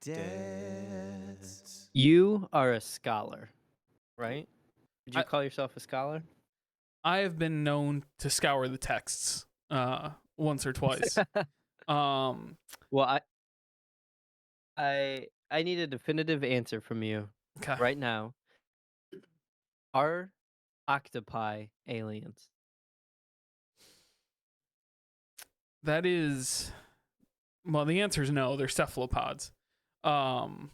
Dads. You are a scholar, right? Would you I, call yourself a scholar? I have been known to scour the texts once or twice. Um, Well, I need a definitive answer from you okay. right now. Are octopi aliens? That is, well, the answer is no. They're cephalopods. Um,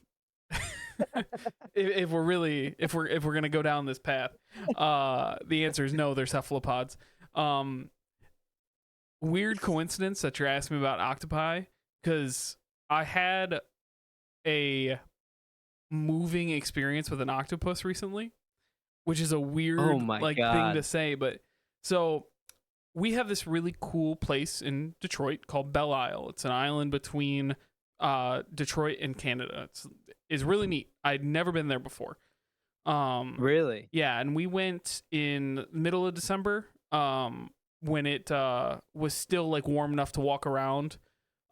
if we're gonna go down this path, the answer is no. They're cephalopods. Weird coincidence that you're asking me about octopi, because I had a moving experience with an octopus recently, which is a weird my thing God. to say, but so we have this really cool place in Detroit called Belle Isle. It's an island between Detroit and Canada. It's really neat. I'd never been there before. Really? Yeah, and we went in the middle of December when it was still like warm enough to walk around.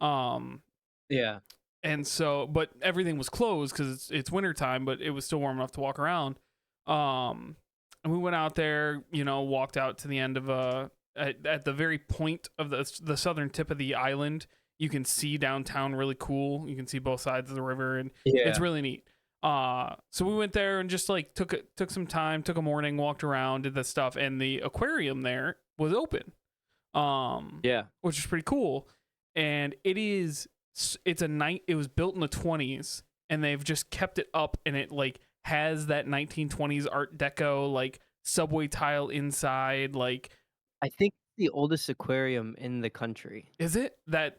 Yeah. And so, but everything was closed because it's wintertime, but it was still warm enough to walk around. And we went out there, walked out to the end of at the very point of the southern tip of the island. You can see downtown really cool. You can see both sides of the river, and it's really neat. So we went there and just like took some time, took a morning, walked around, did that stuff, and the aquarium there was open. Which is pretty cool. And it was built in the 20s, and they've just kept it up, and it like has that 1920s Art Deco like subway tile inside. Like, I think the oldest aquarium in the country. is it that?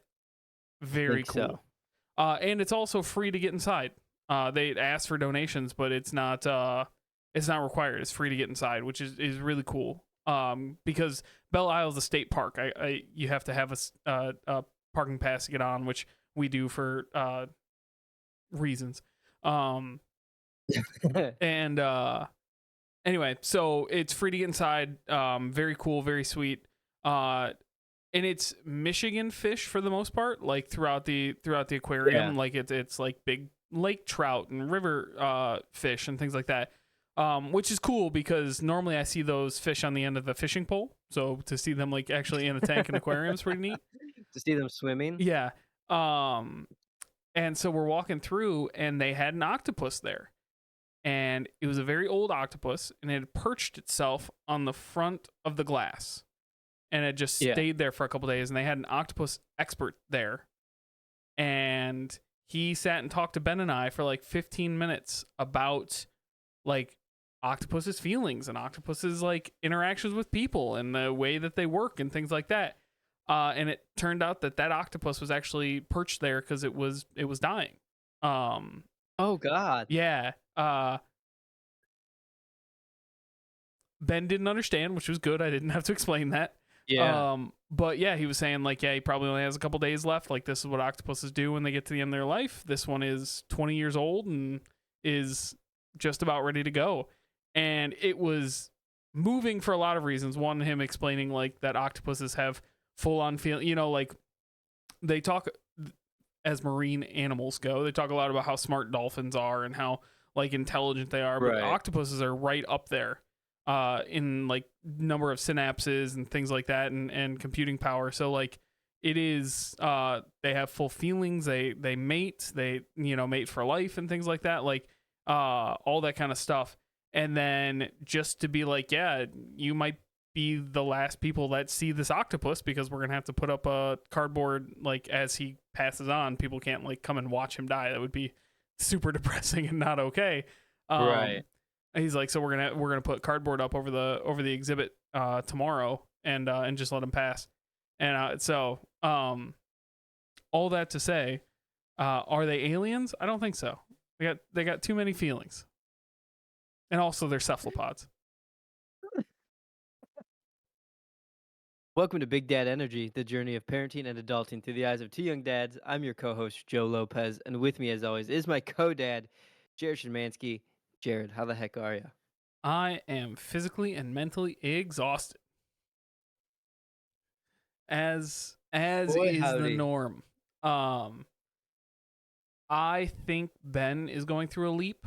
Very think cool. so. And it's also free to get inside. They ask for donations, but it's not required. It's free to get inside, which is really cool. Because Belle Isle is a state park. You have to have a parking pass to get on, which we do for reasons. And anyway, so it's free to get inside. Very cool, very sweet. And it's Michigan fish for the most part, like throughout the aquarium. Yeah. Like it's like big lake trout and river fish and things like that. Which is cool because normally I see those fish on the end of the fishing pole. So to see them like actually in a tank and aquarium is pretty neat. To see them swimming? Yeah. And so we're walking through, and they had an octopus there. And it was a very old octopus, and it had perched itself on the front of the glass. And it just stayed there for a couple days, and they had an octopus expert there. And he sat and talked to Ben and I for like 15 minutes about like octopus's feelings and octopus's like interactions with people and the way that they work and things like that. And it turned out that octopus was actually perched there because it was dying. Oh God. Yeah. Ben didn't understand, which was good. I didn't have to explain that. Yeah. But yeah, he was saying like, yeah, he probably only has a couple days left. Like, this is what octopuses do when they get to the end of their life. This one is 20 years old and is just about ready to go. And it was moving for a lot of reasons. One, him explaining like that octopuses have full on feeling, like they talk as marine animals go. They talk a lot about how smart dolphins are and how like intelligent they are, but octopuses are right up there. In like number of synapses and things like that, and computing power. So like it is, they have full feelings. They mate. They mate for life and things like that. Like all that kind of stuff. And then just to be like, yeah, you might be the last people that see this octopus because we're gonna have to put up a cardboard like as he passes on. People can't like come and watch him die. That would be super depressing and not okay. Right. He's like, so we're gonna put cardboard up over the exhibit tomorrow and just let him pass. And so all that to say, are they aliens? I don't think so. They got too many feelings, and also they're cephalopods. Welcome to Big Dad Energy, the journey of parenting and adulting through the eyes of two young dads. I'm your co-host, Joe Lopez, and with me, as always, is my co-dad, Jared Szymanski. Jared, how the heck are you? I am physically and mentally exhausted. As Boy, is howdy. the norm. I think Ben is going through a leap.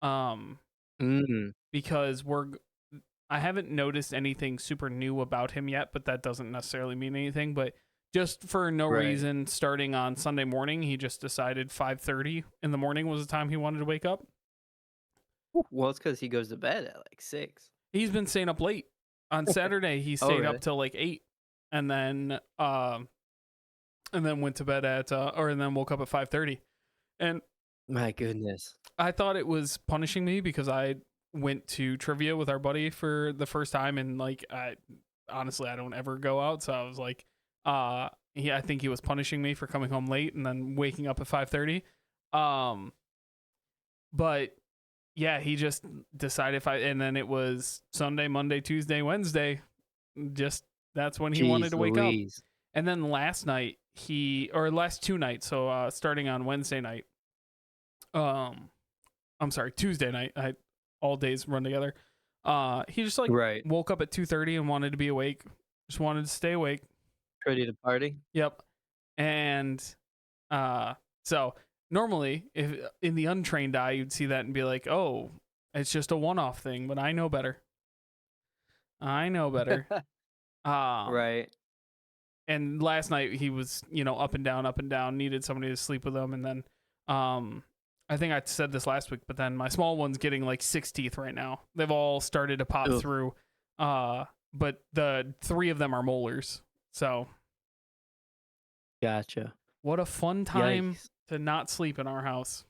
Um, Mm, because I haven't noticed anything super new about him yet, but that doesn't necessarily mean anything. But just for no right. reason, starting on Sunday morning, he just decided 5:30 in the morning was the time he wanted to wake up. Well, it's because he goes to bed at like 6. He's been staying up late. On Saturday, he Oh, stayed up really? till like 8, and then went to bed at or and then woke up at 5:30. And My goodness. I thought it was punishing me because I went to trivia with our buddy for the first time, and like I honestly I don't ever go out, so I was like, I think he was punishing me for coming home late and then waking up at 5:30. Um, but yeah, he just decided and then it was Sunday, Monday, Tuesday, Wednesday. Just that's when he wanted Jeez to wake up. Louise. And then last night or last 2 nights, so starting on Wednesday night, um, I'm sorry, Tuesday night. All days run together. He just like Right. woke up at 2:30 and wanted to be awake. Just wanted to stay awake. Ready to party? Yep. And uh, so normally, if in the untrained eye, you'd see that and be like, "Oh, it's just a one-off thing." But I know better. I know better. Um, Right. and last night he was, up and down, needed somebody to sleep with him, and then, I think I said this last week, but then my small one's getting like 6 teeth right now. They've all started to pop Ugh, through, but the 3 of them are molars. So gotcha. what a fun time Yikes. to not sleep in our house.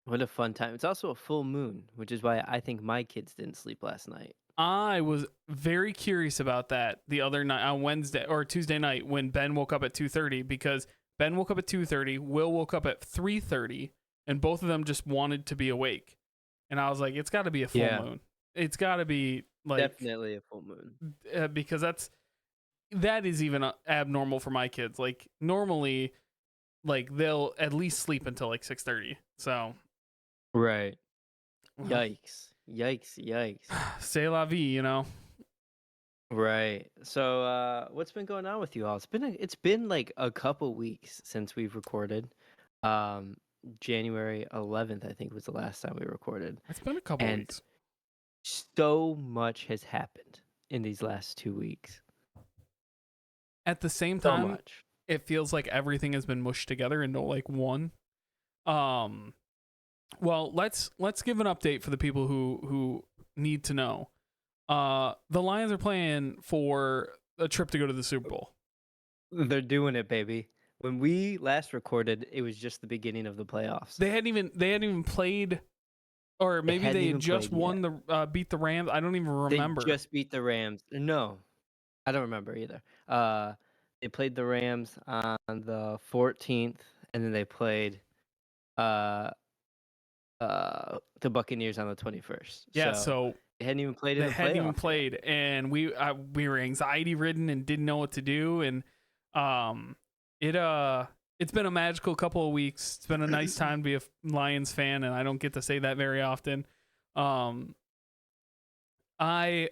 What a fun time. It's also a full moon, which is why I think my kids didn't sleep last night. I was very curious about that the other night on Wednesday or Tuesday night when Ben woke up at 2:30 because Ben woke up at 2:30, Will woke up at 3:30, and both of them just wanted to be awake. And I was like, it's got to be a full Yeah, moon. It's got to be like definitely a full moon. because that is even abnormal for my kids. Like normally like they'll at least sleep until like 6:30. So, Right. well, Yikes. Yikes. Yikes. c'est la vie. Right. So, what's been going on with you all? It's been like a couple weeks since we've recorded. Um, January 11th, I think, was the last time we recorded, It's been a couple and weeks. so much has happened in these last 2 weeks. At the same So time, much. it feels like everything has been mushed together into like one. Um, well, let's give an update for the people who need to know. The Lions are playing for a trip to go to the Super Bowl. They're doing it, baby. When we last recorded, it was just the beginning of the playoffs. They hadn't even played, or They maybe hadn't they had even just played yet. won beat the Rams. I don't even They remember. just beat the Rams. No, I don't remember either. They played the Rams on the 14th, and then they played uh the Buccaneers on the 21st. Yeah, So so they hadn't even played in they the hadn't even playoffs yet. played, and we were anxiety ridden and didn't know what to do, and um it it's been a magical couple of weeks. It's been a nice time to be a Lions fan, and I don't get to say that very often. um I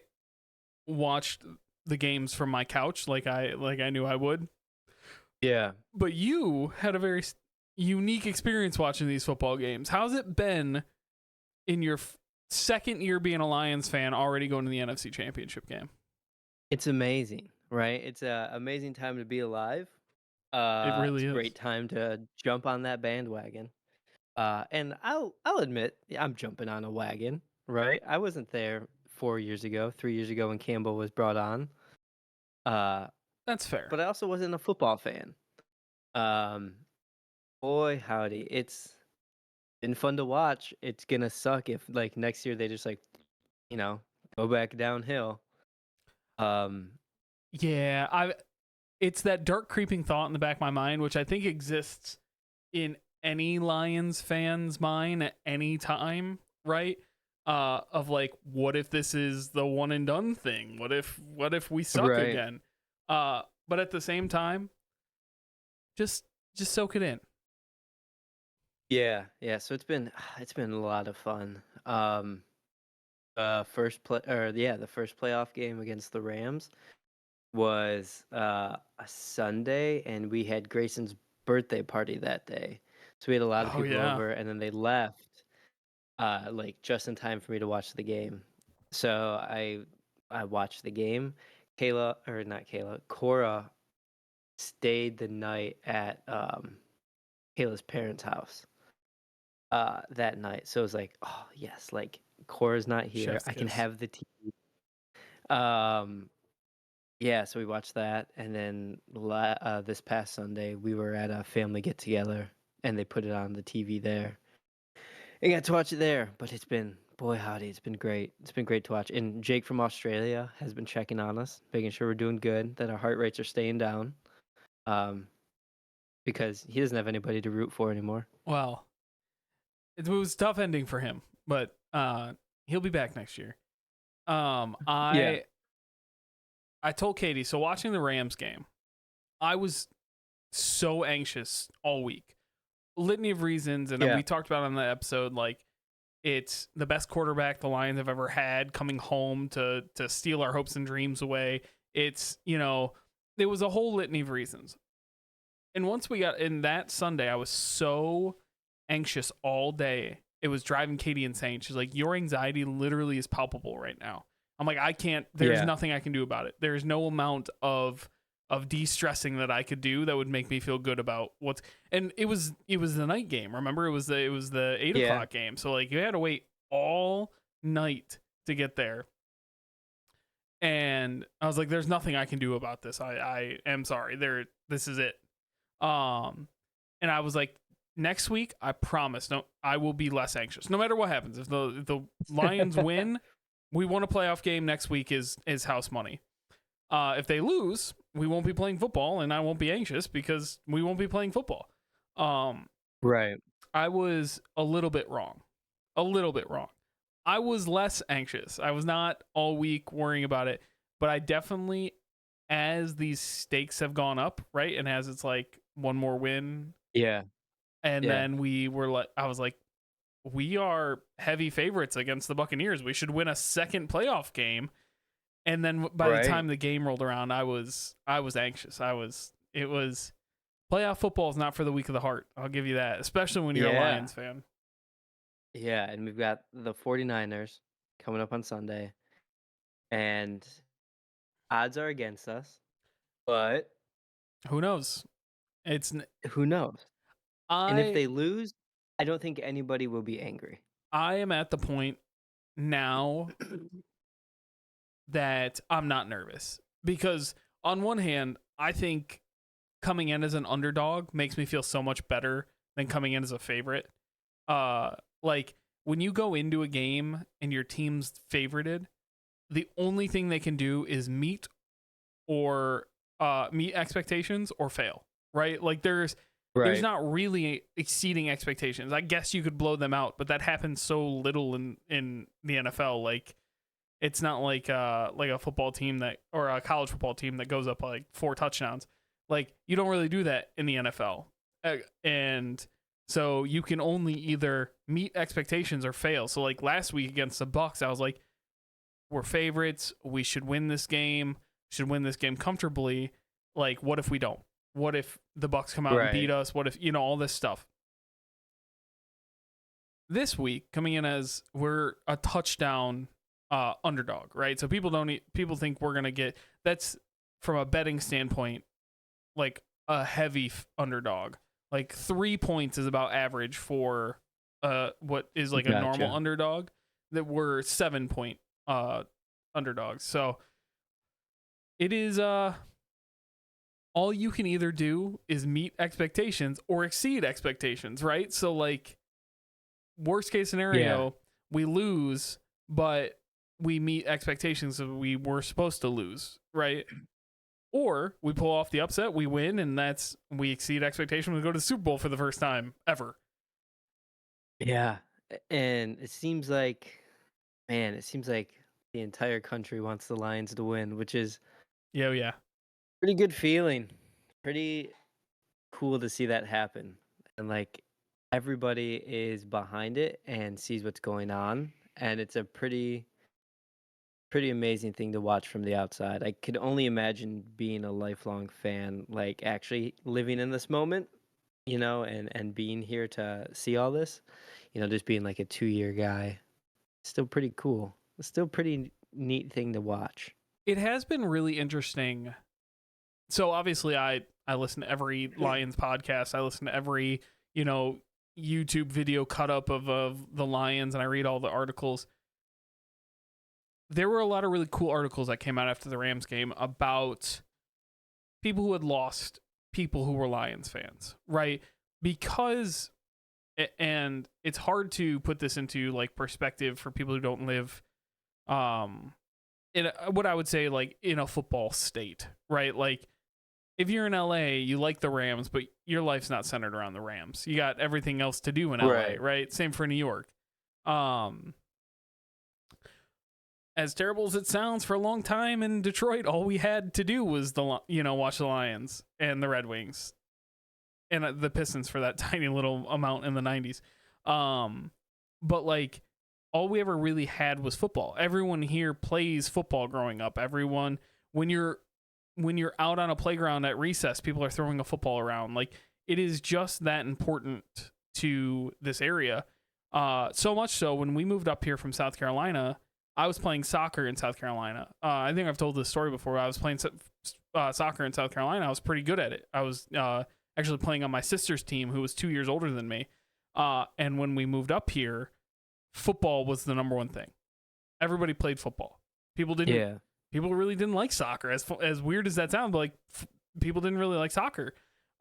watched the games from my couch like I knew I would, Yeah. but you had a very unique experience watching these football games. How's it been in your second year being a Lions fan, already going to the NFC Championship game? It's amazing, right? It's a amazing time to be alive. It It's really a is. great time to jump on that bandwagon. And I'll admit, yeah, I'm jumping on a wagon, right? I wasn't there 4 years ago, 3 years ago when Campbell was brought on. Uh, That's fair. but I also wasn't a football fan. Um, boy, howdy, it's been fun to watch. It's gonna suck if like next year they just like, you know, go back downhill. Um, Yeah, I it's that dark creeping thought in the back of my mind, which I think exists in any Lions fan's mind at any time, right? Of like, what if this is the one and done thing? What if we suck right. again? But at the same time, just soak it in. Yeah, yeah. So it's been a lot of fun. The first playoff game against the Rams was a Sunday, and we had Grayson's birthday party that day. So we had a lot of Oh people yeah. over, and then they left, like, just in time for me to watch the game. So I watched the game. Kayla or not Kayla, Cora stayed the night at, Kayla's parents' house, that night. So it was like, "Oh, yes, like, Cora's not here. Chef's I can kiss. have the TV." Um, yeah, so we watched that, and then this past Sunday, we were at a family get-together, and they put it on the TV there. I got to watch it there, but it's been boy howdy, it's been great. It's been great to watch. And Jake from Australia has been checking on us, making sure we're doing good, that our heart rates are staying down. Um, because he doesn't have anybody to root for anymore. Well, it was a tough ending for him, but he'll be back next year. Um, Yeah. I I told Katie, so watching the Rams game, I was so anxious all week. Litany of reasons, and then Yeah. we talked about on the episode, like it's the best quarterback the Lions have ever had coming home to steal our hopes and dreams away. It's, there was a whole litany of reasons. And once we got in that Sunday, I was so anxious all day. It was driving Katie insane. She's like, "Your anxiety literally is palpable right now." I'm like, "I can't, there's Yeah. nothing I can do about it. There's no amount of de-stressing that I could do that would make me feel good about what's." And it was the night game. Remember, it was the 8 Yeah. o'clock game. So like you had to wait all night to get there. And I was like, "There's nothing I can do about this. I am sorry. This is it." And I was like, next week, I promise, no, I will be less anxious, no matter what happens. If the Lions win, we won a playoff game. Next week is house money. If they lose, we won't be playing football, and I won't be anxious because we won't be playing football. Um, Right. I was a little bit wrong, a little bit wrong. I was less anxious. I was not all week worrying about it, but I definitely, as these stakes have gone up, right, and as it's like one more win, Yeah. and Yeah. then I was like, we are heavy favorites against the Buccaneers. We should win a second playoff game. And then by the Right. time the game rolled around, I was anxious. It was playoff football is not for the weak of the heart. I'll give you that, especially when you're a Yeah. Lions fan. Yeah. And we've got the 49ers coming up on Sunday, and odds are against us, but Who knows? who knows? And if I they lose, I don't think anybody will be angry. I am at the point now that I'm not nervous because on one hand, I think coming in as an underdog makes me feel so much better than coming in as a favorite. Like when you go into a game and your team's favorited, the only thing they can do is meet expectations or fail. Right? Like there's Right. not really exceeding expectations. I guess you could blow them out, but that happens so little in the NFL. Like it's not like a football team that or a college football team that goes up like 4 touchdowns. Like you don't really do that in the NFL. And so you can only either meet expectations or fail. So like last week against the Bucks, I was like, we're favorites. We should win this game. Should win this game comfortably. Like, what if we don't? What if the Bucks come out and beat Right. us? What if all this stuff? This week, coming in as we're a touchdown underdog, right? So people think we're gonna get that's from a betting standpoint like a heavy underdog. Like 3 points is about average for what is like a normal Gotcha. underdog. That we're 7 point underdogs. So it is all you can either do is meet expectations or exceed expectations, right? So like worst case Yeah. scenario, we lose, but we meet expectations that we were supposed to lose, right? Or we pull off the upset, we win, and we exceed expectations. We go to the Super Bowl for the first time ever. Yeah. And it seems like, man, it seems like the entire country wants the Lions to win, which is Yeah, yeah. pretty good feeling. Pretty cool to see that happen. And like everybody is behind it and sees what's going on. And it's a pretty amazing thing to watch from the outside. I could only imagine being a lifelong fan, like actually living in this moment, and being here to see all this, just being like a 2-year guy, still pretty cool. It's still pretty neat thing to watch. It has been really interesting. So obviously I listen to every Lions podcast. I listen to every, YouTube video cut up of the Lions, and I read all the articles. There were a lot of really cool articles that came out after the Rams game about people who had lost people who were Lions fans, right? Because, and it's hard to put this into like perspective for people who don't live in what I would say like in a football state, right? Like if you're in LA, you like the Rams, but your life's not centered around the Rams. You got everything else to do in LA, right? Same for New York. As terrible as it sounds, for a long time in Detroit, all we had to do was watch the Lions and the Red Wings and the Pistons for that tiny little amount in the 90s. But like all we ever really had was football. Everyone here plays football growing up. Everyone, when you're out on a playground at recess, people are throwing a football around. Like it is just that important to this area. So much so when we moved up here from South Carolina, I was playing soccer in South Carolina. I think I've told this story before. I was playing soccer in South Carolina. I was pretty good at it. I was actually playing on my sister's team, who was 2 years older than me. And when we moved up here, football was the number one thing. Everybody played football. People really didn't like soccer. As weird as that sounds, but like people didn't really like soccer.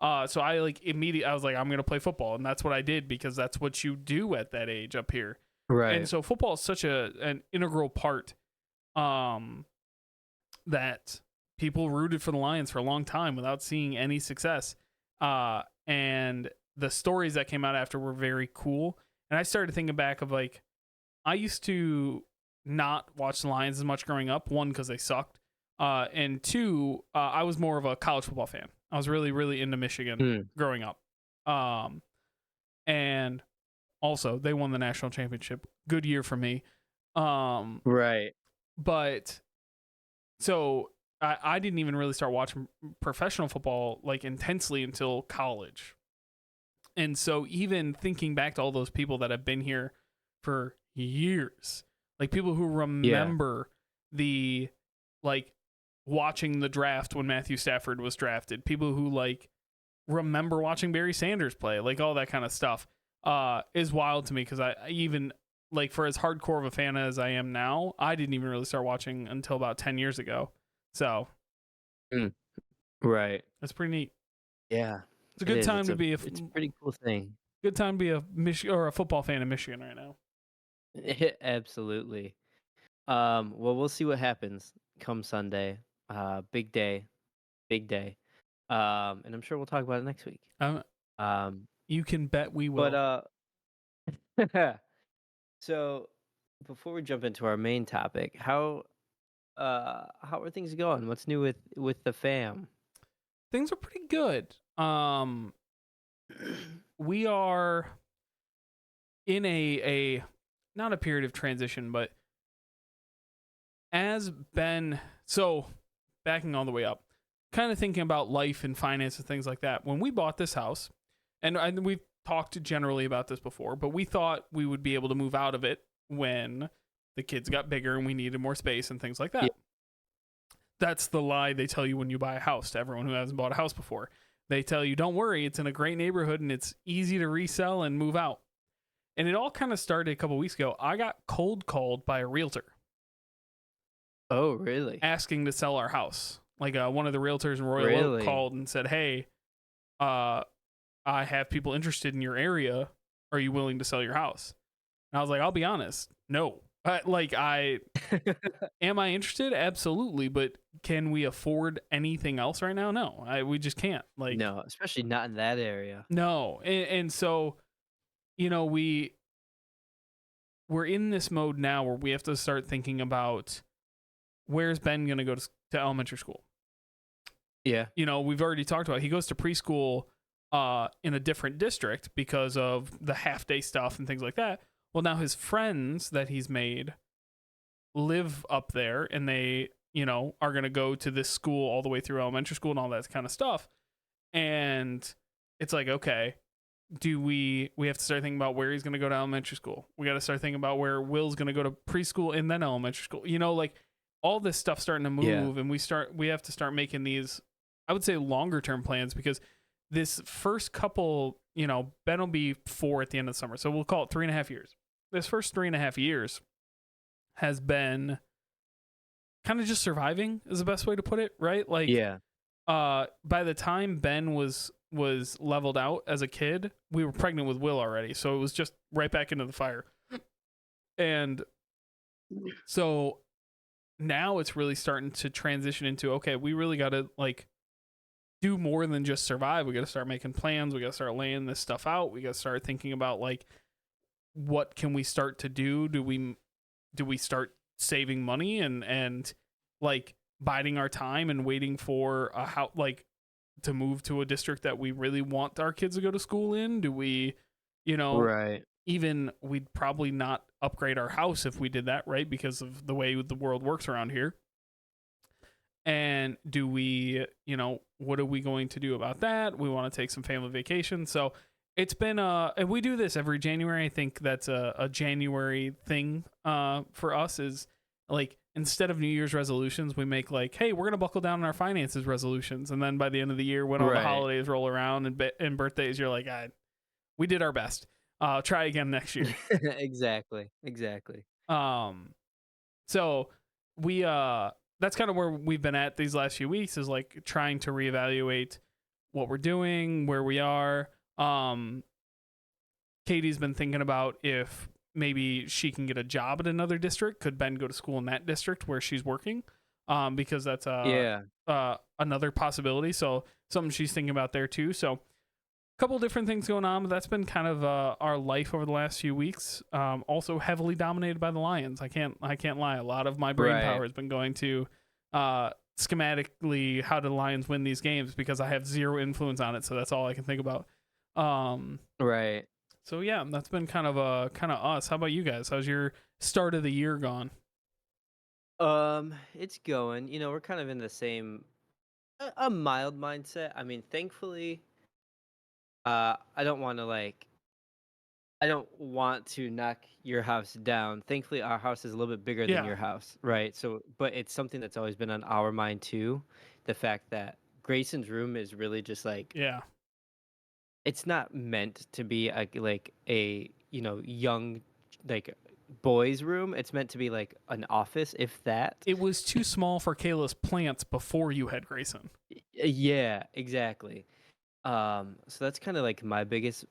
So I I was like, I'm gonna play football, and that's what I did because that's what you do at that age up here. Right. And so football is such an integral part that people rooted for the Lions for a long time without seeing any success. And the stories that came out after were very cool. And I started thinking back of like, I used to not watch the Lions as much growing up. One, because they sucked. And two, I was more of a college football fan. I was really, really into Michigan growing up. And also, they won the national championship. Good year for me. Right. But so I didn't even really start watching professional football like intensely until college. And so even thinking back to all those people that have been here for years, like people who remember the like watching the draft when Matthew Stafford was drafted, people who like remember watching Barry Sanders play, like all that kind of stuff. Is wild to me because I even like for as hardcore of a fan as I am now, I didn't even really start watching until about 10 years ago. So, right, that's pretty neat. Yeah, it's a good time to be. It's a pretty cool thing. Good time to be a football fan in Michigan right now. Absolutely. Well, we'll see what happens come Sunday. Big day. And I'm sure we'll talk about it next week. You can bet we will. But so before we jump into our main topic, how are things going? What's new with the fam? Things are pretty good. We are in a not a period of transition, but backing all the way up, kind of thinking about life and finance and things like that. When we bought this house, and we've talked generally about this before, but we thought we would be able to move out of it when the kids got bigger and we needed more space and things like that. Yeah. That's the lie they tell you when you buy a house to everyone who hasn't bought a house before. They tell you, don't worry, it's in a great neighborhood and it's easy to resell and move out. And it all kind of started a couple weeks ago. I got cold called by a realtor. Oh, really? Asking to sell our house. Like one of the realtors in Royal Oak called and said, hey, I have people interested in your area. Are you willing to sell your house? And I was like, I'll be honest, no. Am I interested? Absolutely. But can we afford anything else right now? No, we just can't. No, especially not in that area. No. And so, we're in this mode now where we have to start thinking about where's Ben going to go to elementary school? Yeah. We've already talked about, he goes to preschool in a different district because of the half day stuff and things like that. Well, now his friends that he's made live up there and they, are going to go to this school all the way through elementary school and all that kind of stuff. And it's like, okay, do we have to start thinking about where he's going to go to elementary school? We got to start thinking about where Will's going to go to preschool and then elementary school. Like all this stuff starting to Yeah. move, and we have to start making these, I would say, longer term plans, because this first couple, Ben will be 4 at the end of the summer, so we'll call it 3.5 years. This first 3.5 years has been kind of just surviving, is the best way to put it, right? Like, Yeah. by the time Ben was leveled out as a kid, we were pregnant with Will already, so it was just right back into the fire. And so now it's really starting to transition into, okay, we really got to like do more than just survive. We got to start making plans. We got to start laying this stuff out. We got to start thinking about like, what can we start to do? Do we start saving money and like biding our time and waiting for a house, like to move to a district that we really want our kids to go to school in? Do we, Right. even we'd probably not upgrade our house if we did that, right? Because of the way the world works around here. And do we, what are we going to do about that? We want to take some family vacation. So it's been, and we do this every January. I think that's a January thing for us, is like, instead of New Year's resolutions, we make like, hey, we're going to buckle down on our finances resolutions. And then by the end of the year, when all the Right. holidays roll around and birthdays, you're like, we did our best. Try again next year. Exactly. Exactly. So we that's kind of where we've been at these last few weeks, is like trying to reevaluate what we're doing, where we are. Katie's been thinking about if maybe she can get a job at another district. Could Ben go to school in that district where she's working? Because that's Yeah. another possibility. So something she's thinking about there too. So couple different things going on, but that's been kind of our life over the last few weeks. Also heavily dominated by the Lions. I can't lie. A lot of my brain Right. power has been going to schematically how do the Lions win these games, because I have zero influence on it. So that's all I can think about. Right. So yeah, that's been kind of us. How about you guys? How's your start of the year gone? It's going. We're kind of in the same a mild mindset. I mean, thankfully, I don't want to I don't want to knock your house down. Thankfully, our house is a little bit bigger than Yeah, your house, right? So, but it's something that's always been on our mind too. The fact that Grayson's room is really just like, yeah. it's not meant to be a young like boys room. It's meant to be like an office, if that. It was too small for Kayla's plants before you had Grayson. Yeah, exactly. So that's kind of like my biggest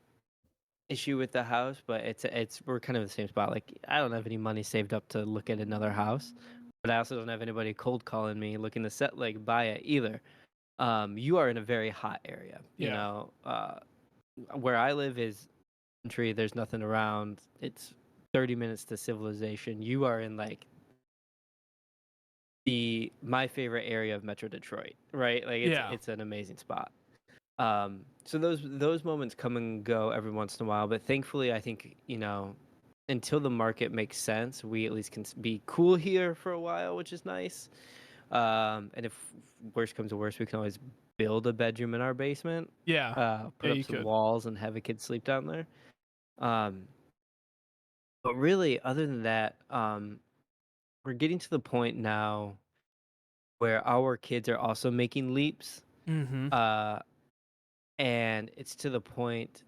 issue with the house, but it's we're kind of in the same spot. Like, I don't have any money saved up to look at another house, but I also don't have anybody cold calling me looking to buy it either. You are in a very hot area. Yeah. Where I live is country. There's nothing around. It's 30 minutes to civilization. You are in like my favorite area of Metro Detroit, right? Like it's an amazing spot. So those moments come and go every once in a while, but thankfully, I think until the market makes sense, we at least can be cool here for a while, which is nice. And if worst comes to worst, we can always build a bedroom in our basement. Yeah. Put up You some could. walls and have a kid sleep down there. But really, other than that, we're getting to the point now where our kids are also making leaps. Mm-hmm. Uh, and it's to the point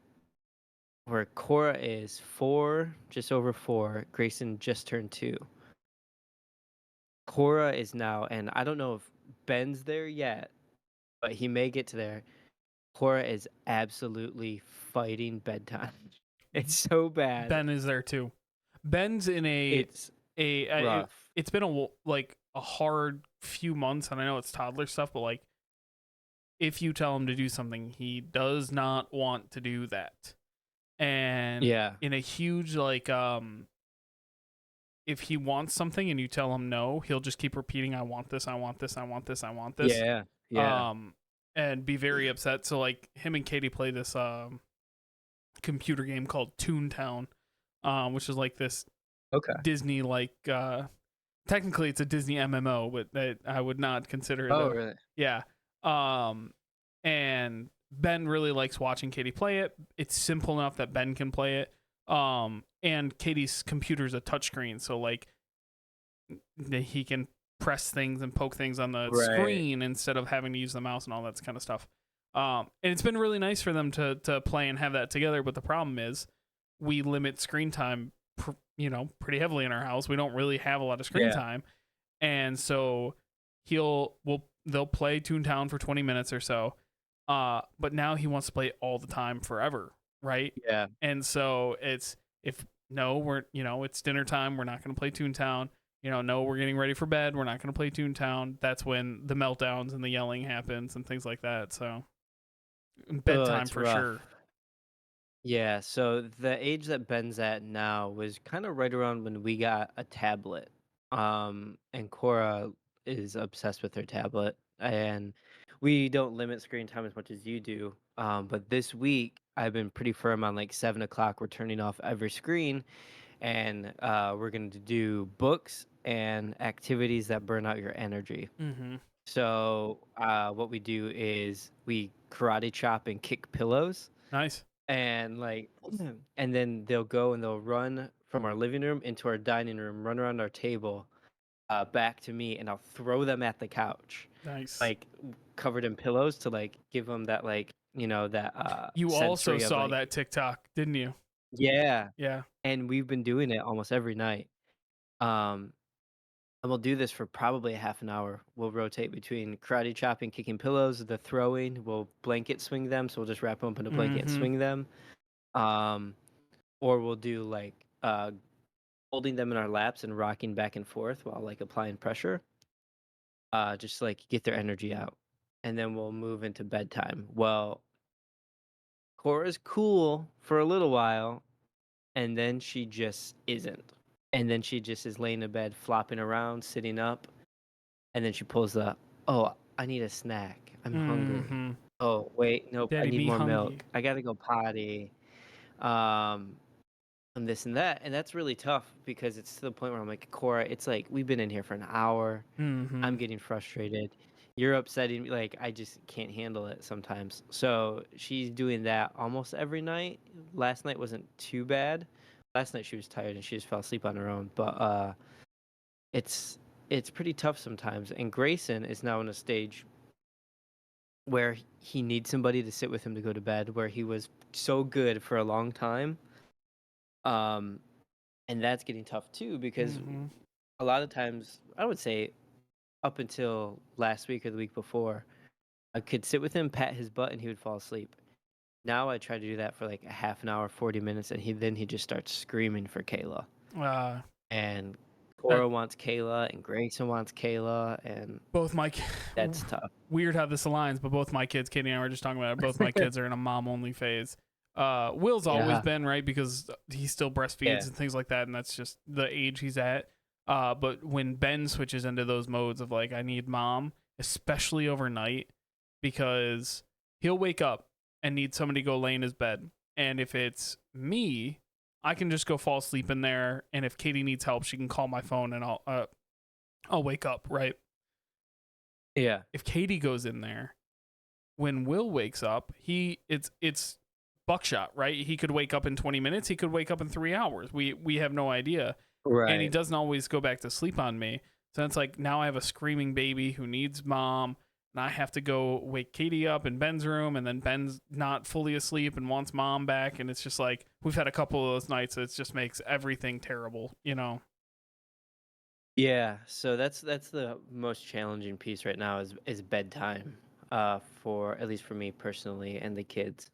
where Cora is 4, just over 4. Grayson just turned 2. Cora is now, and I don't know if Ben's there yet, but he may get to there. Cora is absolutely fighting bedtime. It's so bad. Ben is there too. Ben's in It's rough. it's been a hard few months, and I know it's toddler stuff, but like, if you tell him to do something, he does not want to do that. And Yeah. in a huge if he wants something and you tell him no, he'll just keep repeating, I want this, I want this, I want this, I want this. Yeah. Yeah. And be very upset. So like, him and Katie play this computer game called Toontown, which is like this Okay. Disney technically it's a Disney MMO, but I would not consider it. Oh, really? Yeah. And Ben really likes watching Katie play it. It's simple enough that Ben can play it. And Katie's computer is a touchscreen, so like he can press things and poke things on the Right. screen instead of having to use the mouse and all that kind of stuff. And it's been really nice for them to play and have that together. But the problem is, we limit screen time, pretty heavily in our house. We don't really have a lot of screen Yeah. time, and so they'll play Toontown for 20 minutes or so. But now he wants to play it all the time forever, right? Yeah. And so it's if no, we're it's dinner time. We're not going to play Toontown. No, we're getting ready for bed. We're not going to play Toontown. That's when the meltdowns and the yelling happens and things like that. So Oh, bedtime it's for rough. sure. Yeah, so the age that Ben's at now was kind of right around when we got a tablet. And Cora is obsessed with her tablet, and we don't limit screen time as much as you do. But this week I've been pretty firm on like 7 o'clock. We're turning off every screen, and we're going to do books and activities that burn out your energy. Mm-hmm. So what we do is we karate chop and kick pillows, Nice. and like and then they'll go and they'll run from our living room into our dining room, run around our table, back to me, and I'll throw them at the couch, Nice. like covered in pillows, to like give them that, like, that You also sensory of saw like, that TikTok, didn't you? yeah. Yeah. And we've been doing it almost every night. um and we'll do this for probably a half an hour. We'll rotate between karate chopping, kicking pillows, the throwing. We'll blanket swing them, so we'll just wrap them up in a blanket and Mm-hmm. swing them. um or we'll do like holding them in our laps and rocking back and forth while like applying pressure, just like get their energy out. And then we'll move into bedtime. Well, Cora's cool for a little while, and then she just isn't. And then she just is laying in bed, flopping around, sitting up, and then she pulls the, oh, I need a snack. I'm hungry. Mm-hmm. Oh, wait, nope, I Daddy need me more hungry. milk. I gotta go potty. Um, and this and that. And that's really tough because it's to the point where I'm like, Cora, it's like we've been in here for an hour. Mm-hmm. I'm getting frustrated. You're upsetting me. Like, I just can't handle it sometimes. So she's doing that almost every night. Last night wasn't too bad. Last night she was tired and she just fell asleep on her own. But it's it's pretty tough sometimes. And Grayson is now in a stage where he needs somebody to sit with him to go to bed, where he was so good for a long time. Um, and that's getting tough too because Mm-hmm. a lot of times, I would say up until last week or the week before, I could sit with him, pat his butt, and he would fall asleep. Now I try to do that for like a half an hour, 40 minutes, and he just starts screaming for Kayla. Uh, And that Cora wants Kayla, and Grayson wants Kayla, and both my that's tough. weird how this aligns, but both my kids, Katie and I were just talking about it. Both my kids are in a mom only phase. Will's always Yeah, been right because he still breastfeeds yeah, and things like that, and that's just the age he's at. But when Ben switches into those modes of like I need mom, especially overnight, because he'll wake up and need somebody to go lay in his bed, and if it's me, I can just go fall asleep in there, and if Katie needs help, she can call my phone and I'll wake up, right? yeah. If Katie goes in there, when Will wakes up, it's buckshot, right? He could wake up in 20 minutes, he could wake up in 3 hours. We have no idea. And he Right. doesn't always go back to sleep on me. So it's like now I have a screaming baby who needs mom, and I have to go wake Katie up in Ben's room, and then Ben's not fully asleep and wants mom back, and it's just like we've had a couple of those nights, so it just makes everything terrible. Yeah, so that's the most challenging piece right now is bedtime, for at least for me personally and the kids.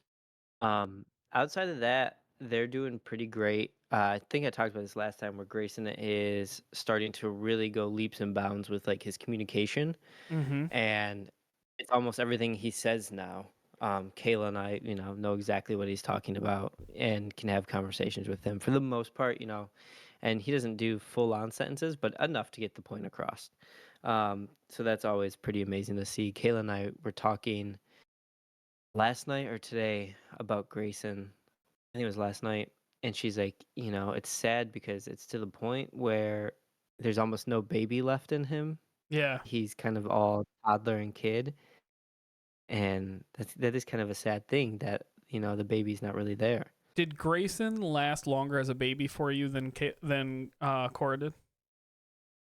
Outside of that, they're doing pretty great. I think I talked about this last time where Grayson is starting to really go leaps and bounds with like his communication, Mhm. and it's almost everything he says now. Kayla and I, know exactly what he's talking about and can have conversations with him for the most part, and he doesn't do full on sentences, but enough to get the point across. So that's always pretty amazing to see. Kayla and I were talking last night or today about Grayson. I think it was last night. And she's like, it's sad because it's to the point where there's almost no baby left in him. Yeah. He's kind of all toddler and kid. and that is kind of a sad thing that, the baby's not really there. Did Grayson last longer as a baby for you than Cora did?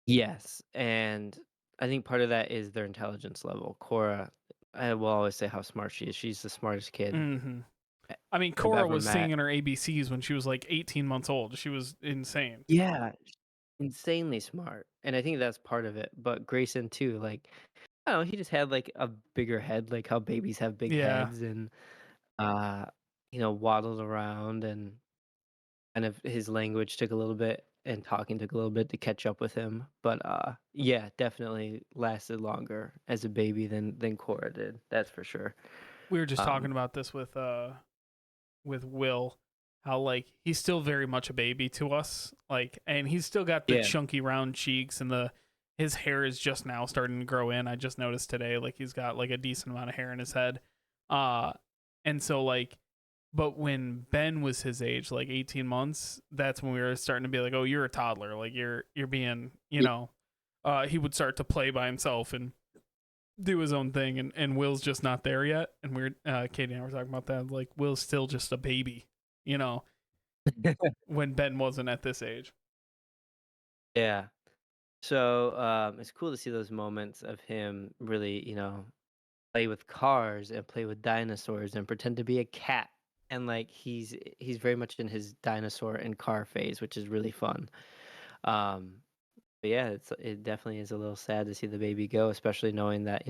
Yes, and I think part of that is their intelligence level. Cora, I will always say how smart she is. She's the smartest kid Mm-hmm. I mean, I've Cora ever was met. singing her ABCs when she was like 18 months old. She was insane. Yeah, insanely smart, and I think that's part of it, but Grayson too, like, I don't know, he just had, like, a bigger head, like how babies have big Yeah, heads, and, uh, waddled around, and kind of his language took a little bit and talking took a little bit to catch up with him, but, yeah, definitely lasted longer as a baby than Cora did, that's for sure. we were just talking Um, about this with Will, how like he's still very much a baby to us, like, and he's still got the yeah. chunky round cheeks and the his hair is just now starting to grow in. I just noticed today, like he's got like a decent amount of hair in his head, uh, and so like, but when Ben was his age, like 18 months, that's when we were starting to be like, oh, you're a toddler, like you're being, Ye he would start to play by himself and do his own thing, and Will's just not there yet. And we're Katie and I were talking about that. Like Will's still just a baby, you know, when Ben wasn't at this age. Yeah. So, it's cool to see those moments of him really, play with cars and play with dinosaurs and pretend to be a cat. And like he's very much in his dinosaur and car phase, which is really fun. Um, but yeah, it definitely is a little sad to see the baby go, especially knowing that,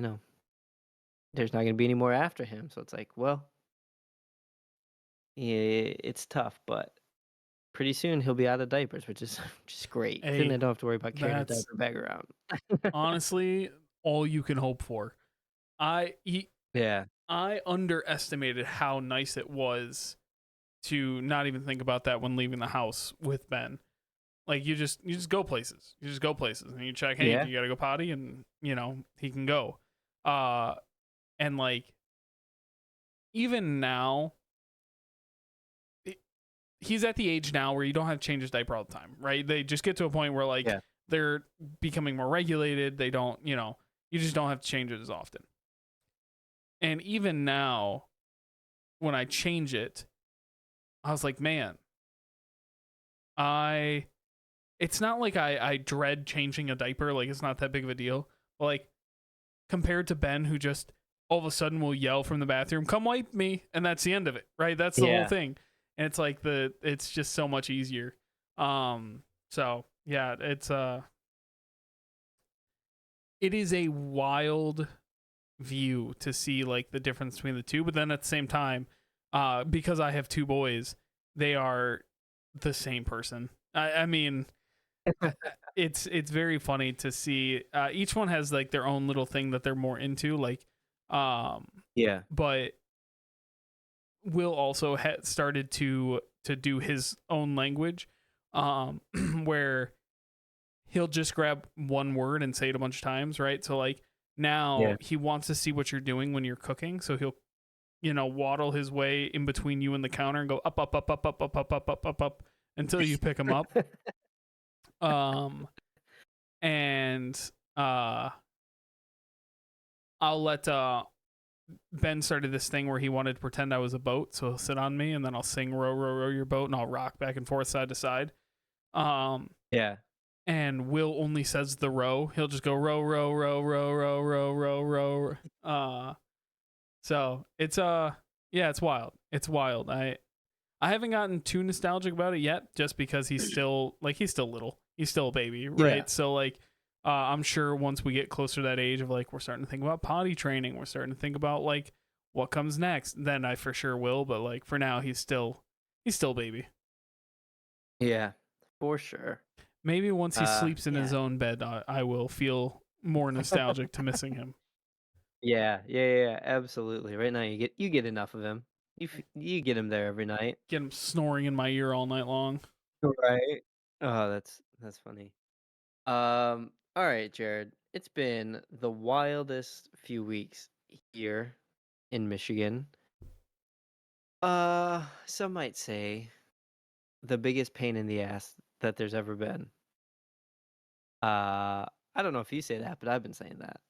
there's not gonna be any more after him. So it's like, well, yeah, it's tough, but pretty soon he'll be out of diapers, which is which is great. Then Hey, I don't have to worry about carrying a that's diaper bag around. honestly all you can hope for. I he, Yeah. I underestimated how nice it was to not even think about that when leaving the house with Ben. Like you just go places. You just go places and you check, hey, do Yeah. you gotta go potty? And he can go. Uh and like even now he's at the age now where you don't have to change his diaper all the time, right? They just get to a point where like Yeah. they're becoming more regulated. They don't, you just don't have to change it as often. And even now, when I change it, I was like, man, I. It's not like I dread changing a diaper. Like it's not that big of a deal. But like compared to Ben, who just all of a sudden will yell from the bathroom, "Come wipe me," and that's the end of it, right? That's the whole Yeah. thing, and it's like it's just so much easier. So yeah, it is a wild view to see like the difference between the two, but then at the same time, because I have two boys, they are the same person. I mean, it's very funny to see. Each one has like their own little thing that they're more into, like, um, Yeah. but Will also started to do his own language, where he'll just grab one word and say it a bunch of times, right? So like now Yeah. he wants to see what you're doing when you're cooking, so he'll waddle his way in between you and the counter and go up up up up up up up up up up up until you pick him up. Um, and uh, I'll let Ben started this thing where he wanted to pretend I was a boat, so he'll sit on me and then I'll sing row row row your boat and I'll rock back and forth side to side. Um, Yeah. and Will only says the row. He'll just go row row row row row row row row. So it's yeah, it's wild. It's wild. I haven't gotten too nostalgic about it yet, just because he's still little. He's still a baby, Yeah. right? So like I'm sure once we get closer to that age of like we're starting to think about potty training, we're starting to think about like what comes next, then I for sure will. But like for now, he's still a baby. Yeah. For sure. Maybe once he sleeps in his Yeah. own bed, I will feel more nostalgic to missing him. Yeah. Yeah. Yeah. Yeah, absolutely. Right now, you get enough of him. You get him there every night. Get him snoring in my ear all night long. Right. Oh, that's funny. All right, Jared. It's been the wildest few weeks here in Michigan. Some might say the biggest pain in the ass that there's ever been. I don't know if you say that, but I've been saying that.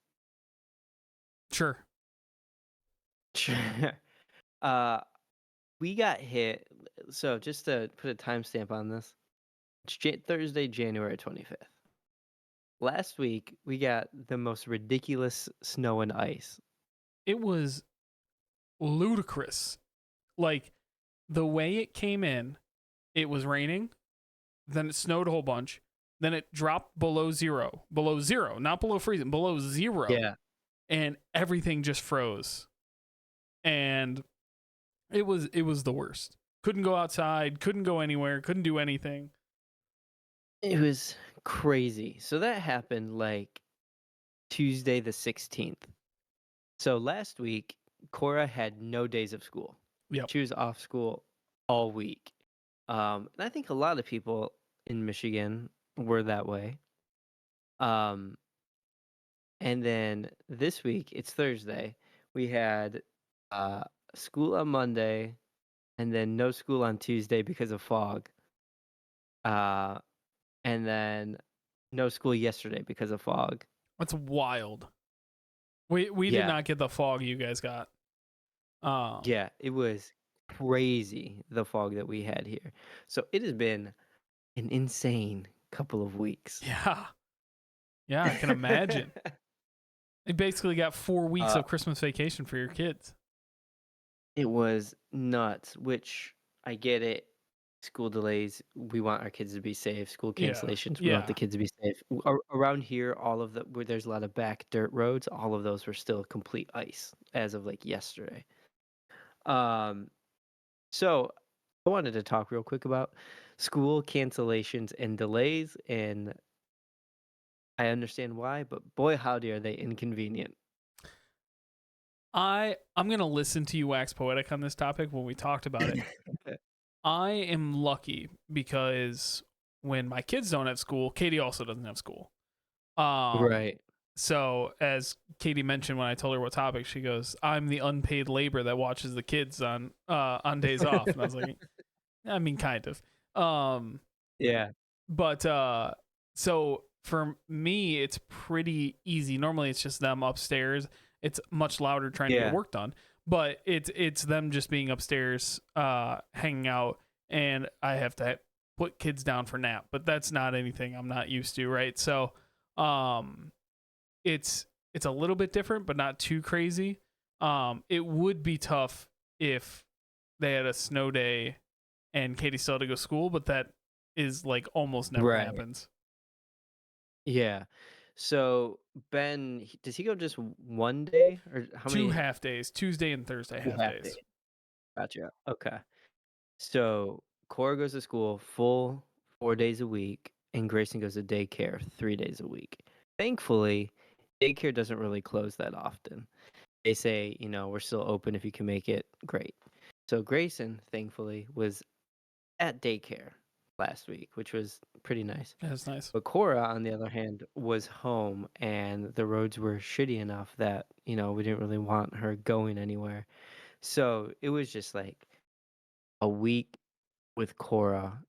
Sure. uh, we got hit. So just to put a timestamp on this, it's Thursday, January 25th. Last week we got the most ridiculous snow and ice. It was ludicrous. Like the way it came in, it was raining, then it snowed a whole bunch, then it dropped below zero, not below freezing, below zero, Yeah, and everything just froze. And it was the worst. Couldn't go outside, couldn't go anywhere, couldn't do anything. it was crazy. So that happened like Tuesday the 16th. So last week, Cora had no days of school. Yep. She was off school all week. And I think a lot of people in Michigan were that way. Um, and then this week, it's Thursday. We had uh, school on Monday, and then no school on Tuesday because of fog. Uh, and then no school yesterday because of fog. That's wild. We did Yeah, not get the fog you guys got. yeah, it was crazy the fog that we had here. So it has been an insane couple of weeks. Yeah. Yeah, I can imagine. You basically got 4 weeks uh, of Christmas vacation for your kids. it was nuts, which I get it. School delays, we want our kids to be safe. School Yeah. cancellations, we want the Yeah. kids to be safe. Around here, all of the where there's a lot of back dirt roads, all of those were still complete ice as of like yesterday. Um, so I wanted to talk real quick about school cancellations and delays, and I understand why, but boy, howdy are they inconvenient. I'm gonna listen to you wax poetic on this topic when we talked about it. I am lucky because when my kids don't have school, Katie also doesn't have school. Um, Right. so as Katie mentioned when I told her what topic, she goes, "I'm the unpaid labor that watches the kids on days off," and I was like, I mean, kind of. Um, Yeah. but so for me, it's pretty easy. Normally, it's just them upstairs. It's much louder trying to get Yeah. work done, but it's them just being upstairs, hanging out, and I have to put kids down for nap. But that's not anything I'm not used to, right? So, um, it's a little bit different, but not too crazy. It would be tough if they had a snow day and Katie still had to go to school, but that is like almost never Right. happens. Yeah. So Ben, does he go just one day or how Two many? half days, Tuesday and Thursday Two half half days. days. Gotcha. Okay. So Cora goes to school full 4 days a week, and Grayson goes to daycare 3 days a week. Thankfully, daycare doesn't really close that often. They say, we're still open if you can make it. Great. So Grayson, thankfully, was at daycare last week, which was pretty nice. That's nice. But Cora, on the other hand, was home, and the roads were shitty enough that, we didn't really want her going anywhere. So it was just like a week with Cora,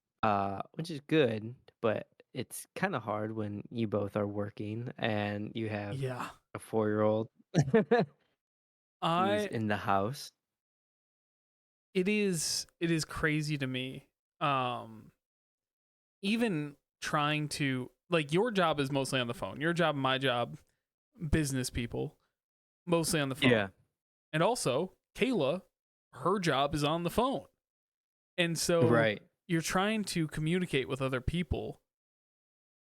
which is good, but it's kind of hard when you both are working and you have Yeah. a 4-year-old who's I in the house. it is crazy to me. Um Even trying to, like, your job is mostly on the phone. Your job and my job, business people, mostly on the phone. Yeah. And also, Kayla, her job is on the phone. And so Right. you're trying to communicate with other people,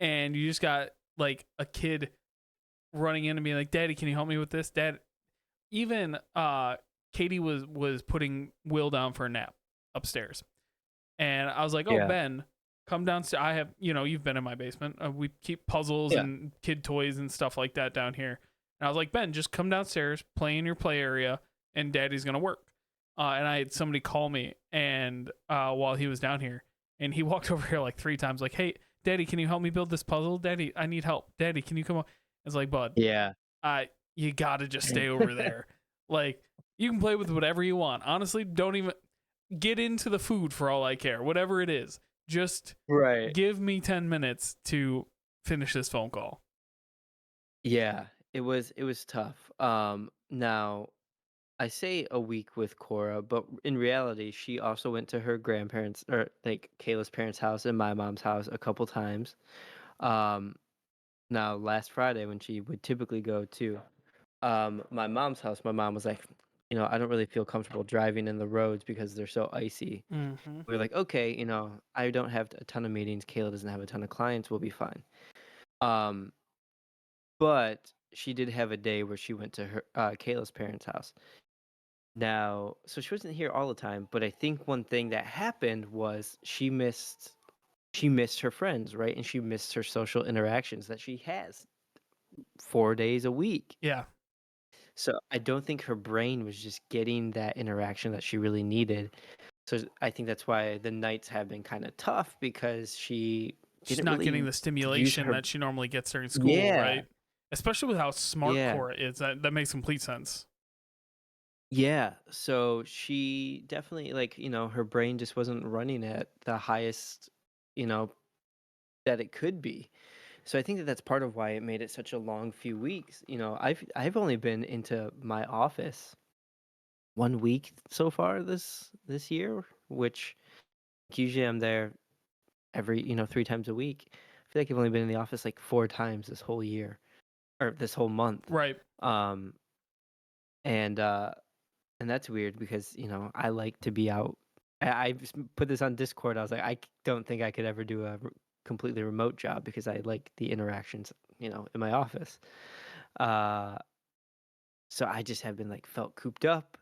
and you just got like a kid running in and being like, "Daddy, can you help me with this?" Dad, even Katie was putting Will down for a nap upstairs, and I was like, "Oh, Yeah. Ben, come downstairs. I have, you've been in my basement. We keep puzzles Yeah. and kid toys and stuff like that down here." And I was like, "Ben, just come downstairs, play in your play area, and Daddy's gonna work." And I had somebody call me, and while he was down here, and he walked over here like 3 times, like, "Hey, Daddy, can you help me build this puzzle? Daddy, I need help. Daddy, can you come on?" It's like, "Bud, Yeah. you gotta just stay over there. Like, you can play with whatever you want. Honestly, don't even get into the food for all I care. Whatever it is, just Right. give me 10 minutes to finish this phone call." Yeah. It was tough. Now I say a week with Cora, but in reality, she also went to her grandparents or like Kayla's parents' house and my mom's house a couple times. Um, Now last Friday when she would typically go to my mom's house, my mom was like, I don't really feel comfortable driving in the roads because they're so icy. Mm-hmm. We were like, okay, I don't have a ton of meetings. Kayla doesn't have a ton of clients. We'll be fine. Um, but she did have a day where she went to her Kayla's parents' house. Now, so she wasn't here all the time, but I think one thing that happened was she missed her friends, right? And she missed her social interactions that she has 4 days a week. Yeah. So I don't think her brain was just getting that interaction that she really needed. So I think that's why the nights have been kind of tough because she She's didn't not getting really the use stimulation her. that she normally gets during school, Yeah, right? Especially with how smart yeah, Cora is. That makes complete sense. yeah. So she definitely her brain just wasn't running at the highest, you know, that it could be. So I think that that's part of why it made it such a long few weeks. I've only been into my office 1 week so far this year, which usually I'm there every 3 times a week. I feel like I've only been in the office like 4 times this whole year or this whole month. Right. Um, and uh, and that's weird because I like to be out. I just put this on Discord. I was like, don't think I could ever do a completely remote job because I like the interactions, in my office. Uh, so I just have been like felt cooped up.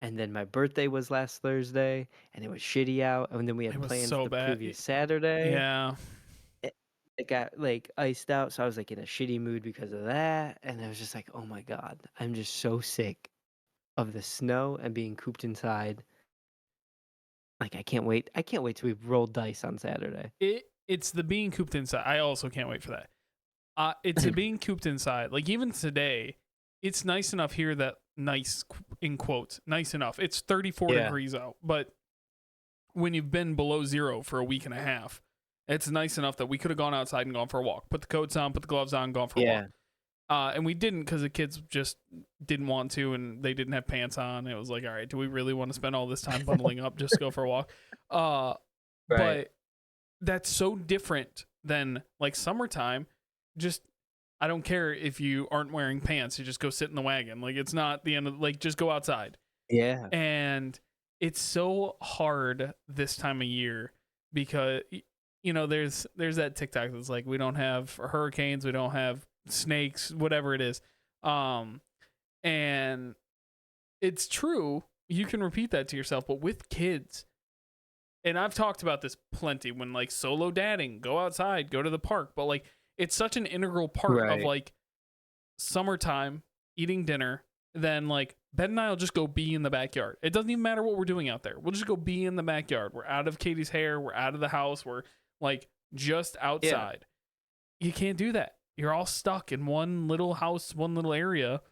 And then my birthday was last Thursday, and it was shitty out. And then we It had was plans so the bad. previous Saturday. Yeah. It, it got like iced out, so I was like in a shitty mood because of that. And I was just like, oh my God, I'm just so sick of the snow and being cooped inside. Like I can't wait. I can't wait till we roll dice on Saturday. It's the being cooped inside. I also can't wait for that. It's the being cooped inside. Like even today, it's nice enough here that nice in quotes, nice enough. It's 34 Yeah. degrees out, but when you've been below zero for a week and a half, it's nice enough that we could have gone outside and gone for a walk, put the coats on, put the gloves on, gone for a walk. Yeah. And we didn't because the kids just didn't want to and they didn't have pants on. It was like, all right, do we really want to spend all this time bundling up just to go for a walk? Uh, Right. but that's so different than like summertime. Just I don't care if you aren't wearing pants, you just go sit in the wagon. Like it's not the end of like just go outside. Yeah. And it's so hard this time of year because there's that TikTok that's like we don't have hurricanes, we don't have snakes, whatever it is. Um and it's true. You can repeat that to yourself, but with kids, and I've talked about this plenty when like solo dadding, go outside, go to the park, but like it's such an integral part of Right. like summertime, eating dinner, then like Ben and I'll just go be in the backyard. It doesn't even matter what we're doing out there. We'll just go be in the backyard. We're out of Katie's hair, we're out of the house, we're like just Yeah. outside. You can't do that. You're all stuck in one little house, one little area.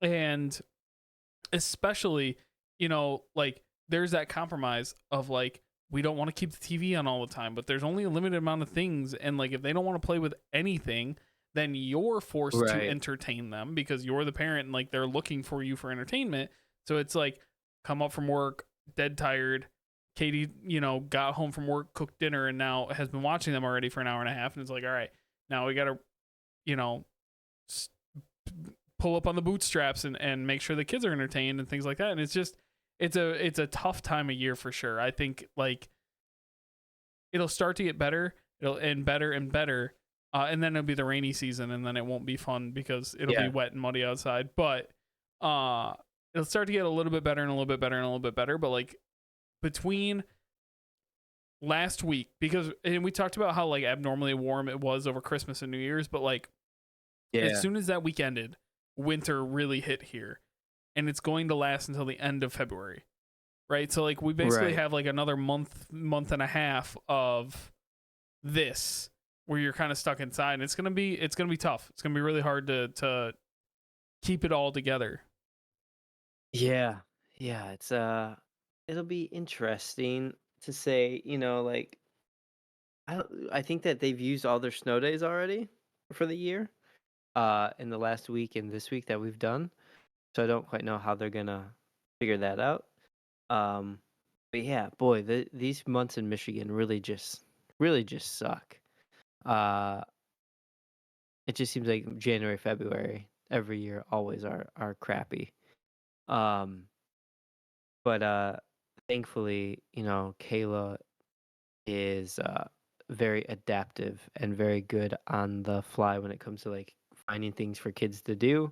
And especially, like there's that compromise of like we don't want to keep the TV on all the time, but there's only a limited amount of things and like if they don't want to play with anything, then you're forced to Right. entertain them because you're the parent and like they're looking for you for entertainment. So it's like come up from work, dead tired. Katie, got home from work, cooked dinner, and now has been watching them already for an hour and a half. And it's like, all right, now we got to, you know, pull up on the bootstraps and make sure the kids are entertained and things like that. And it's just it's a tough time of year for sure. I think like it'll start to get better, it'll and better and better, and then it'll be the rainy season, and then it won't be fun because it'll be Yeah. wet and muddy outside. But uh, it'll start to get a little bit better and a little bit better and a little bit better. But like between last week, because and we talked about how like abnormally warm it was over Christmas and New Year's, but like as Yeah. soon as that week ended, winter really hit here, and it's going to last until the end of February, right? So like we basically Right. have like another month and a half of this where you're kind of stuck inside, and it's gonna be tough. It's gonna be really hard to keep it all together. Yeah. Yeah. It'll be interesting to say, like I think that they've used all their snow days already for the year, in the last week and this week that we've done. so I don't quite know how they're gonna figure that out. Um, but yeah, boy, these months in Michigan really just suck. Uh, it just seems like January, February every year always are crappy. Um, but thankfully, Kayla is very adaptive and very good on the fly when it comes to like finding things for kids to do.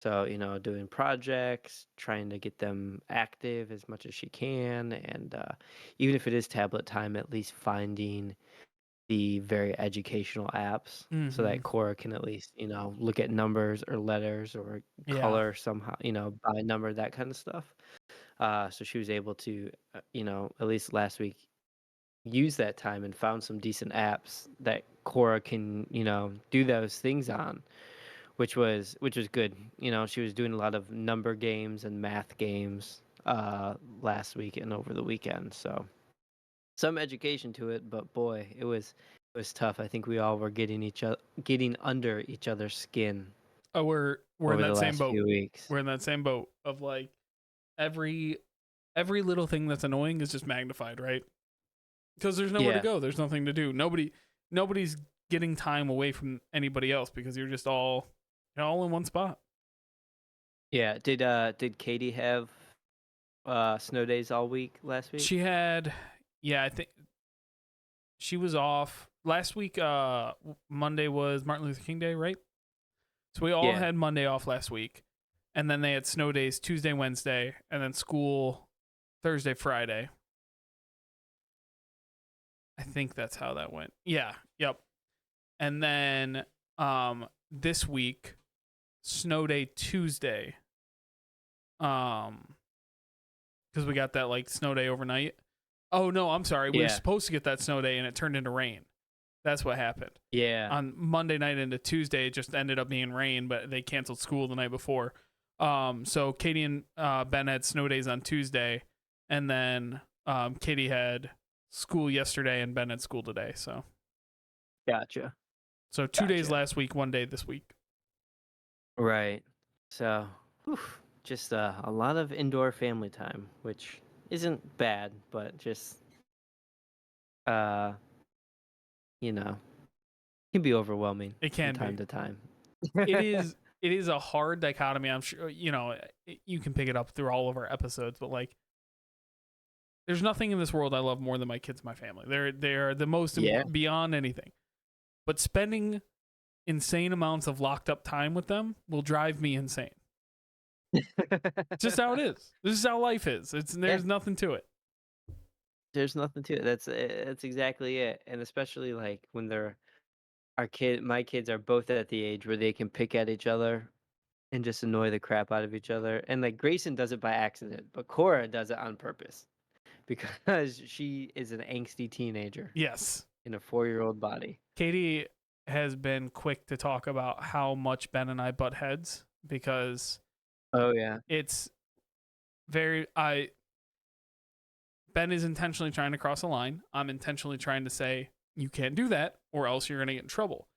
So, doing projects, trying to get them active as much as she can, and even if it is tablet time, at least finding the very educational apps so Mm-hmm. that Cora can at least, look at numbers or letters or Yeah. color somehow, by number, that kind of stuff. So she was able to, at least last week, use that time and found some decent apps that Cora can, do those things on, which was good. She was doing a lot of number games and math games last week and over the weekend. So some education to it, but boy, it was tough. I think we all were getting under each other's skin Oh, we're in over the that same last boat. few weeks. We're in that same boat of like every little thing that's annoying is just magnified, right? Because there's nowhere to Yeah. go. There's nothing to do. Nobody's getting time away from anybody else because you're just all in one spot. Yeah. Did Katie have snow days all week last week? She had, yeah, I think she was off last week. Monday was Martin Luther King Day, right? So we all Yeah. had Monday off last week, and then they had snow days Tuesday, Wednesday, and then school Thursday, Friday. I think that's how that went. Yeah, yep. And then this week, snow day Tuesday. Because we got that like snow day overnight. Oh no, I'm sorry. We were Yeah. supposed to get that snow day and it turned into rain. That's what happened. Yeah. On Monday night into Tuesday, it just ended up being rain, but they canceled school the night before. So Katie and Ben had snow days on Tuesday, and then Katie had school yesterday and Ben had school today. So Gotcha. 2 days Gotcha. last week, 1 day this week. Right. So, whew, just a lot of indoor family time, which isn't bad, but just uh, can be overwhelming It from can time be. to time. It is a hard dichotomy. I'm sure you can pick it up through all of our episodes, but like there's nothing in this world I love more than my kids and my family. They're the most Yeah. beyond anything. But spending insane amounts of locked up time with them will drive me insane. It's just how it is. This is how life is. There's Yeah. nothing to it. There's nothing to it. That's exactly it. And especially like when my kids are both at the age where they can pick at each other and just annoy the crap out of each other. And like Grayson does it by accident, but Cora does it on purpose because she is an angsty teenager Yes. in a 4-year-old body. Katie has been quick to talk about how much Ben and I butt heads because Oh yeah. it's very Ben is intentionally trying to cross a line. I'm intentionally trying to say you can't do that or else you're going to get in trouble.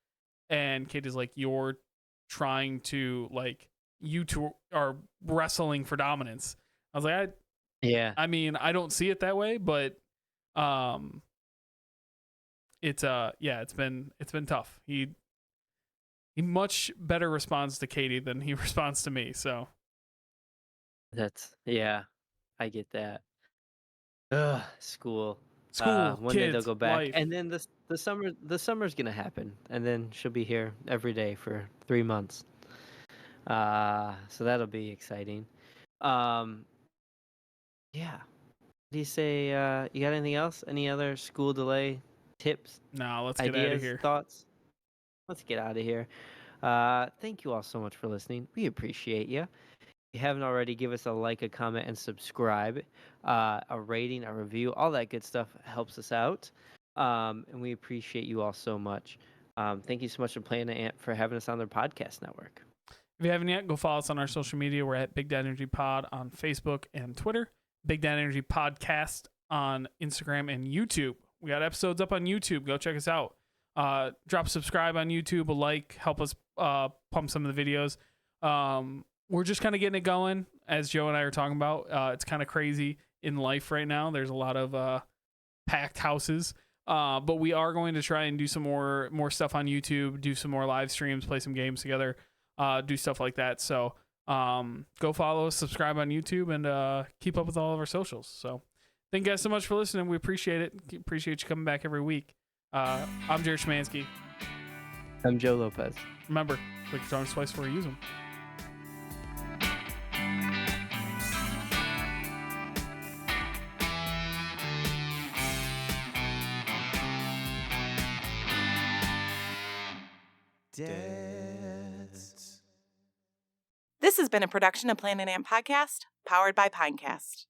And Katie's like, you're trying to like you two are wrestling for dominance. I was like, Yeah. I mean, I don't see it that way, but it's it's been tough. He much better responds to Katie than he responds to me. So Yeah, I get that. Ugh, school. school, One day they'll kids, go back, life. and then the summer's gonna happen, and then she'll be here every day for 3 months. So that'll be exciting. Um, yeah. Do you say you got anything else? Any other school delay tips, No, let's get out of ideas, here. thoughts? Let's get out of here. Thank you all so much for listening. We appreciate you. If you haven't already, give us a like, a comment, and subscribe. A rating, a review, all that good stuff helps us out. And we appreciate you all so much. Thank you so much for for having us on their podcast network. If you haven't yet, go follow us on our social media. We're at Big Dad Energy Pod on Facebook and Twitter. Big Dad Energy Podcast on Instagram and YouTube. We got episodes up on YouTube. Go check us out. Drop subscribe on YouTube, a like, help us pump some of the videos. we're just kind of getting it going, as Joe and I are talking about. It's kind of crazy in life right now. There's a lot of packed houses. But we are going to try and do some more stuff on YouTube, do some more live streams, play some games together, do stuff like that. So go follow us, subscribe on YouTube, and keep up with all of our socials. So thank you guys so much for listening. We appreciate it. Appreciate you coming back every week. I'm Jared Schmansky. I'm Joe Lopez. Remember, click your tongues twice before you use them. This has been a production of Planet Ant Podcast, powered by Pinecast.